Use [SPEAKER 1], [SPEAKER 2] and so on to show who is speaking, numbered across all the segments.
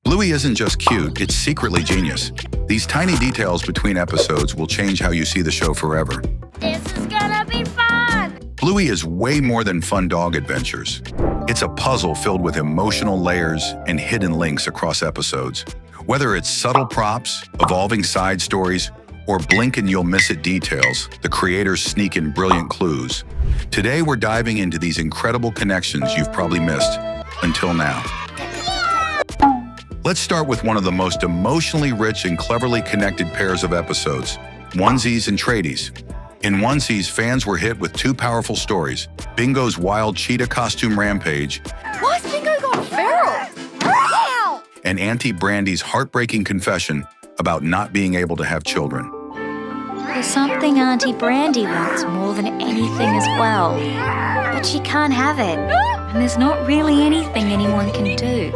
[SPEAKER 1] Bluey isn't just cute, it's secretly genius. These tiny details between episodes will change how you see the show forever.
[SPEAKER 2] This is gonna be fun!
[SPEAKER 1] Bluey is way more than fun dog adventures. It's a puzzle filled with emotional layers and hidden links across episodes. Whether it's subtle props, evolving side stories, or blink and you'll miss it details, the creators sneak in brilliant clues. Today we're diving into these incredible connections you've probably missed until now. Let's start with one of the most emotionally rich and cleverly connected pairs of episodes, Onesies and Tradies. In Onesies, fans were hit with two powerful stories, Bingo's wild cheetah costume rampage,
[SPEAKER 2] Why's Bingo gone feral? Wow!
[SPEAKER 1] and Auntie Brandy's heartbreaking confession about not being able to have children.
[SPEAKER 3] There's something Auntie Brandy wants more than anything as well, but she can't have it, and there's not really anything anyone can do.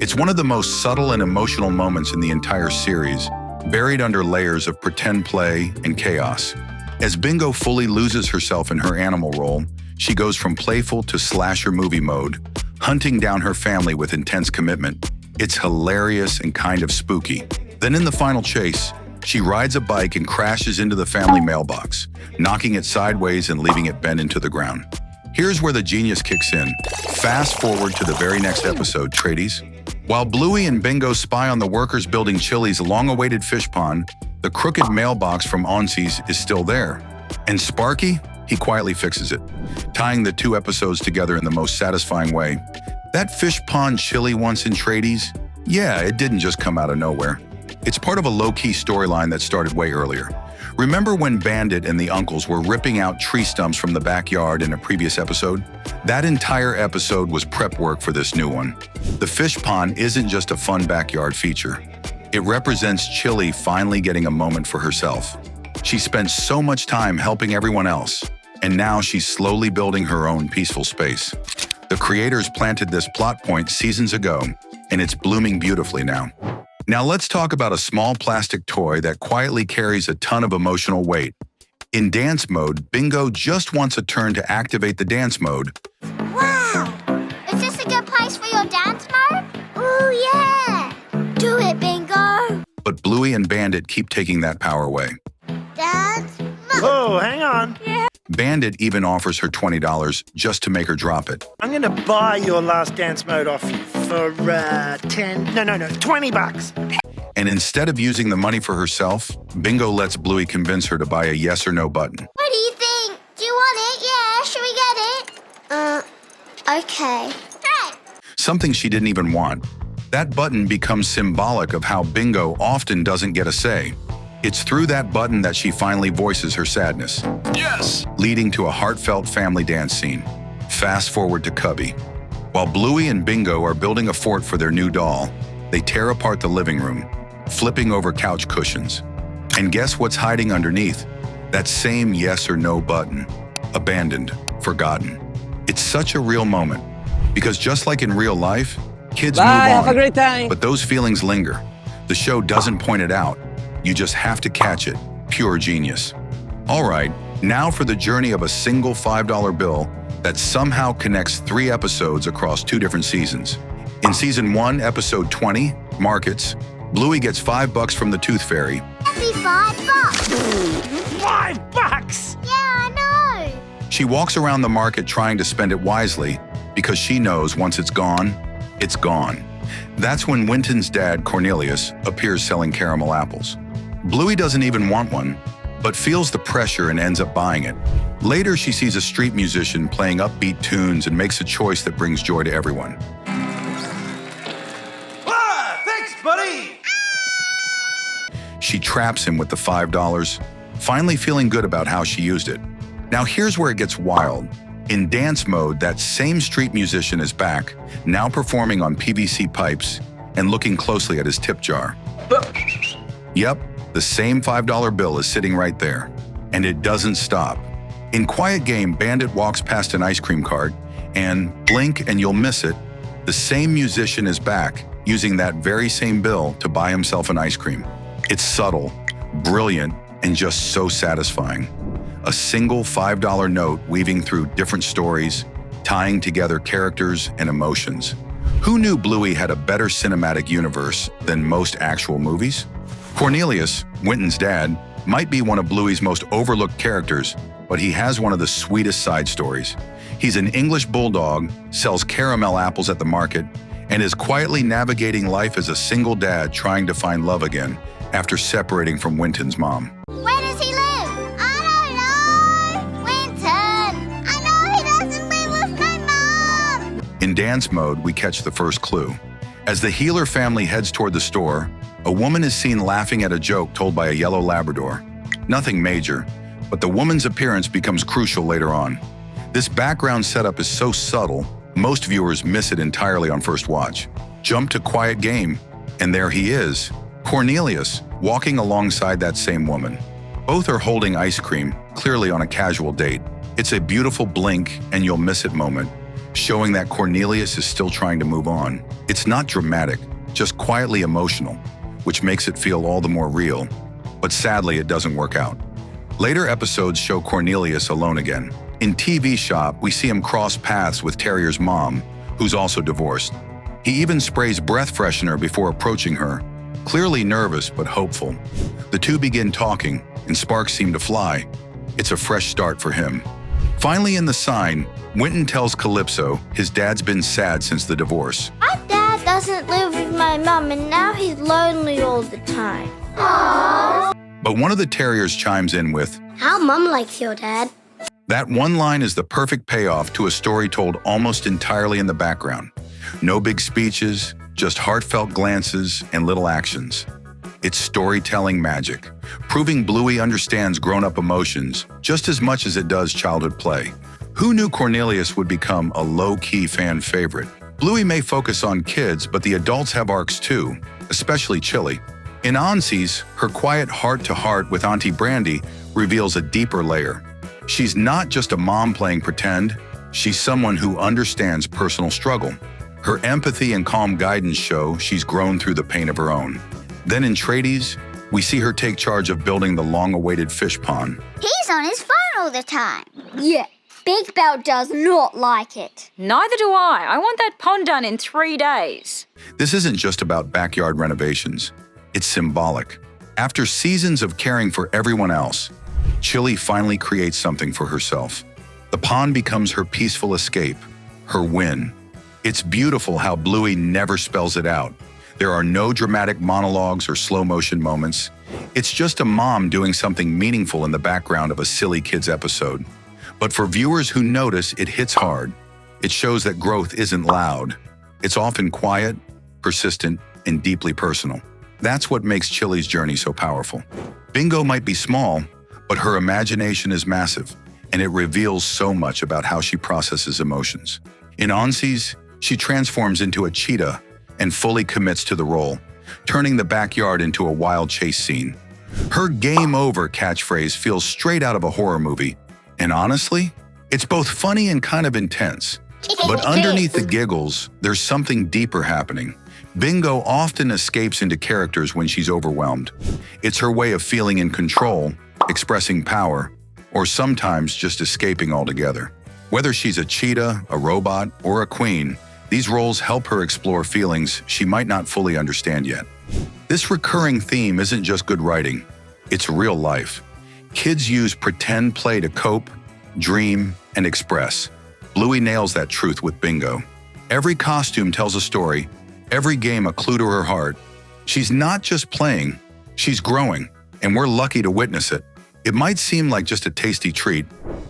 [SPEAKER 1] It's one of the most subtle and emotional moments in the entire series, buried under layers of pretend play and chaos. As Bingo fully loses herself in her animal role, she goes from playful to slasher movie mode, hunting down her family with intense commitment. It's hilarious and kind of spooky. Then in the final chase, she rides a bike and crashes into the family mailbox, knocking it sideways and leaving it bent into the ground. Here's where the genius kicks in. Fast forward to the very next episode, Tradies. While Bluey and Bingo spy on the workers building Chili's long-awaited fish pond, the crooked mailbox from Onesies is still there. And Sparky, he quietly fixes it, tying the two episodes together in the most satisfying way. That fish pond chili once in Tradies? Yeah, it didn't just come out of nowhere. It's part of a low-key storyline that started way earlier. Remember when Bandit and the uncles were ripping out tree stumps from the backyard in a previous episode? That entire episode was prep work for this new one. The fish pond isn't just a fun backyard feature. It represents Chili finally getting a moment for herself. She spent so much time helping everyone else, and now she's slowly building her own peaceful space. The creators planted this plot point seasons ago, and it's blooming beautifully now. Now let's talk about a small plastic toy that quietly carries a ton of emotional weight. In dance mode, Bingo just wants a turn to activate the dance mode.
[SPEAKER 2] Wow! Is this a good place for your dance mode? Ooh, yeah! Do it, Bingo!
[SPEAKER 1] But Bluey and Bandit keep taking that power away.
[SPEAKER 2] Dance mode!
[SPEAKER 4] Oh, hang on.
[SPEAKER 2] Yeah.
[SPEAKER 1] Bandit even offers her $20 just to make her drop it.
[SPEAKER 4] I'm going to buy your last dance mode off you for 20 bucks.
[SPEAKER 1] And instead of using the money for herself, Bingo lets Bluey convince her to buy a yes or no button.
[SPEAKER 2] What do you think? Do you want it? Yeah, should we get it? Okay. Hey!
[SPEAKER 1] Something she didn't even want. That button becomes symbolic of how Bingo often doesn't get a say. It's through that button that she finally voices her sadness. Yes! Leading to a heartfelt family dance scene. Fast forward to Cubby. While Bluey and Bingo are building a fort for their new doll, they tear apart the living room, flipping over couch cushions. And guess what's hiding underneath? That same yes or no button. Abandoned, forgotten. It's such a real moment, because just like in real life, kids move on,
[SPEAKER 5] have a great time.
[SPEAKER 1] but those feelings linger. The show doesn't point it out. You just have to catch it. Pure genius. All right, now for the journey of a single $5 bill that somehow connects 3 episodes across 2 different seasons. In season 1, episode 20, Markets, Bluey gets $5 from the Tooth Fairy.
[SPEAKER 2] Happy $5!
[SPEAKER 4] $5?
[SPEAKER 2] Yeah, I know!
[SPEAKER 1] She walks around the market trying to spend it wisely because she knows once it's gone, it's gone. That's when Winton's dad, Cornelius, appears selling caramel apples. Bluey doesn't even want one, but feels the pressure and ends up buying it. Later, she sees a street musician playing upbeat tunes and makes a choice that brings joy to everyone.
[SPEAKER 4] Thanks, buddy!
[SPEAKER 1] She traps him with the $5, finally feeling good about how she used it. Now here's where it gets wild. In dance mode, that same street musician is back, now performing on PVC pipes and looking closely at his tip jar. Yep, the same $5 bill is sitting right there, and it doesn't stop. In Quiet Game, Bandit walks past an ice cream cart, and blink and you'll miss it, the same musician is back, using that very same bill to buy himself an ice cream. It's subtle, brilliant, and just so satisfying. A single $5 note weaving through different stories, tying together characters and emotions. Who knew Bluey had a better cinematic universe than most actual movies? Cornelius, Winton's dad, might be one of Bluey's most overlooked characters, but he has one of the sweetest side stories. He's an English bulldog, sells caramel apples at the market, and is quietly navigating life as a single dad trying to find love again after separating from Winton's mom.
[SPEAKER 2] Where does he live? I don't know. Winton. I know he doesn't live with my mom.
[SPEAKER 1] In dance mode, we catch the first clue. As the Healer family heads toward the store, a woman is seen laughing at a joke told by a yellow Labrador. Nothing major, but the woman's appearance becomes crucial later on. This background setup is so subtle, most viewers miss it entirely on first watch. Jump to quiet game, and there he is, Cornelius, walking alongside that same woman. Both are holding ice cream, clearly on a casual date. It's a beautiful blink and you'll miss it moment, showing that Cornelius is still trying to move on. It's not dramatic, just quietly emotional, which makes it feel all the more real. But sadly, it doesn't work out. Later episodes show Cornelius alone again. In TV Shop, we see him cross paths with Terrier's mom, who's also divorced. He even sprays breath freshener before approaching her, clearly nervous but hopeful. The two begin talking, and sparks seem to fly. It's a fresh start for him. Finally, in the sign, Winton tells Calypso his dad's been sad since the divorce.
[SPEAKER 2] My dad doesn't live with my mom, and now he's lonely all the time. Aww.
[SPEAKER 1] But one of the terriers chimes in with,
[SPEAKER 2] How Mum likes your dad.
[SPEAKER 1] that one line is the perfect payoff to a story told almost entirely in the background. No big speeches, just heartfelt glances and little actions. It's storytelling magic, proving Bluey understands grown-up emotions just as much as it does childhood play. Who knew Cornelius would become a low-key fan favorite? Bluey may focus on kids, but the adults have arcs too, especially Chili. In Onesies, her quiet heart-to-heart with Auntie Brandy reveals a deeper layer. She's not just a mom playing pretend, she's someone who understands personal struggle. Her empathy and calm guidance show she's grown through the pain of her own. Then in Tradies, we see her take charge of building the long-awaited fish pond.
[SPEAKER 2] He's on his phone all the time. Yeah, Big Bell does not like it.
[SPEAKER 3] Neither do I. I want that pond done in 3 days.
[SPEAKER 1] This isn't just about backyard renovations. It's symbolic. After seasons of caring for everyone else, Chili finally creates something for herself. The pond becomes her peaceful escape, her win. It's beautiful how Bluey never spells it out. There are no dramatic monologues or slow-motion moments. It's just a mom doing something meaningful in the background of a silly kids episode. But for viewers who notice, it hits hard. It shows that growth isn't loud. It's often quiet, persistent, and deeply personal. That's what makes Chili's journey so powerful. Bingo might be small, but her imagination is massive, and it reveals so much about how she processes emotions. In Onesies, she transforms into a cheetah and fully commits to the role, turning the backyard into a wild chase scene. Her "game over" catchphrase feels straight out of a horror movie, and honestly, it's both funny and kind of intense. But underneath the giggles, there's something deeper happening. Bingo often escapes into characters when she's overwhelmed. It's her way of feeling in control, expressing power, or sometimes just escaping altogether. Whether she's a cheetah, a robot, or a queen, these roles help her explore feelings she might not fully understand yet. This recurring theme isn't just good writing, it's real life. Kids use pretend play to cope, dream, and express. Bluey nails that truth with Bingo. Every costume tells a story, every game a clue to her heart. She's not just playing, she's growing, and we're lucky to witness it. It might seem like just a tasty treat,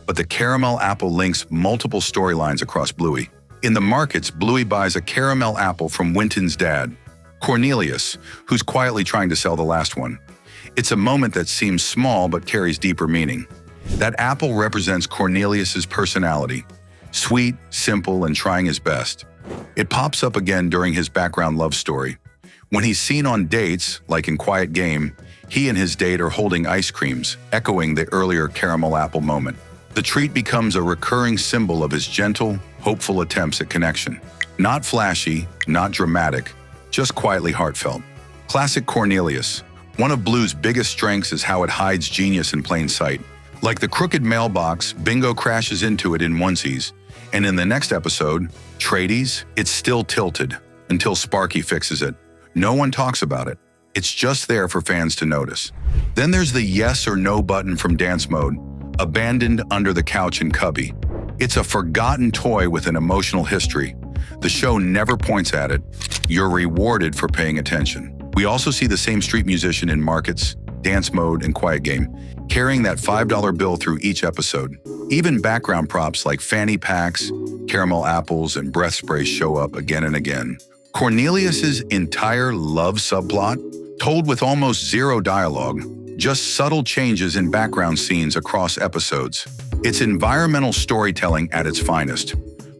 [SPEAKER 1] but the caramel apple links multiple storylines across Bluey. In the markets, Bluey buys a caramel apple from Winton's dad, Cornelius, who's quietly trying to sell the last one. It's a moment that seems small but carries deeper meaning. That apple represents Cornelius's personality, sweet, simple, and trying his best. It pops up again during his background love story. When he's seen on dates, like in Quiet Game, he and his date are holding ice creams, echoing the earlier caramel apple moment. The treat becomes a recurring symbol of his gentle, hopeful attempts at connection. Not flashy, not dramatic, just quietly heartfelt. Classic Cornelius. One of Blue's biggest strengths is how it hides genius in plain sight. Like the crooked mailbox, Bingo crashes into it in Onesies, And in the next episode, Tradies, it's still tilted until Sparky fixes it. No one talks about it. It's just there for fans to notice. Then there's the yes or no button from Dance Mode, abandoned under the couch in Cubby. It's a forgotten toy with an emotional history. The show never points at it. You're rewarded for paying attention. We also see the same street musician in Markets, Dance Mode, and Quiet Game, carrying that $5 bill through each episode. Even background props like fanny packs, caramel apples, and breath sprays show up again and again. Cornelius's entire love subplot, told with almost zero dialogue, just subtle changes in background scenes across episodes. It's environmental storytelling at its finest.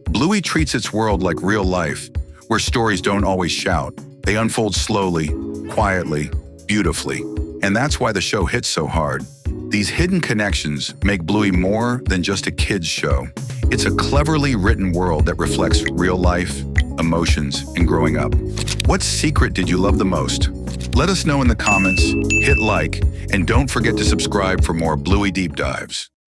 [SPEAKER 1] Bluey treats its world like real life, where stories don't always shout. They unfold slowly, quietly, beautifully. And that's why the show hits so hard. These hidden connections make Bluey more than just a kid's show. It's a cleverly written world that reflects real life, emotions, and growing up. What secret did you love the most? Let us know in the comments, hit like, and don't forget to subscribe for more Bluey Deep Dives.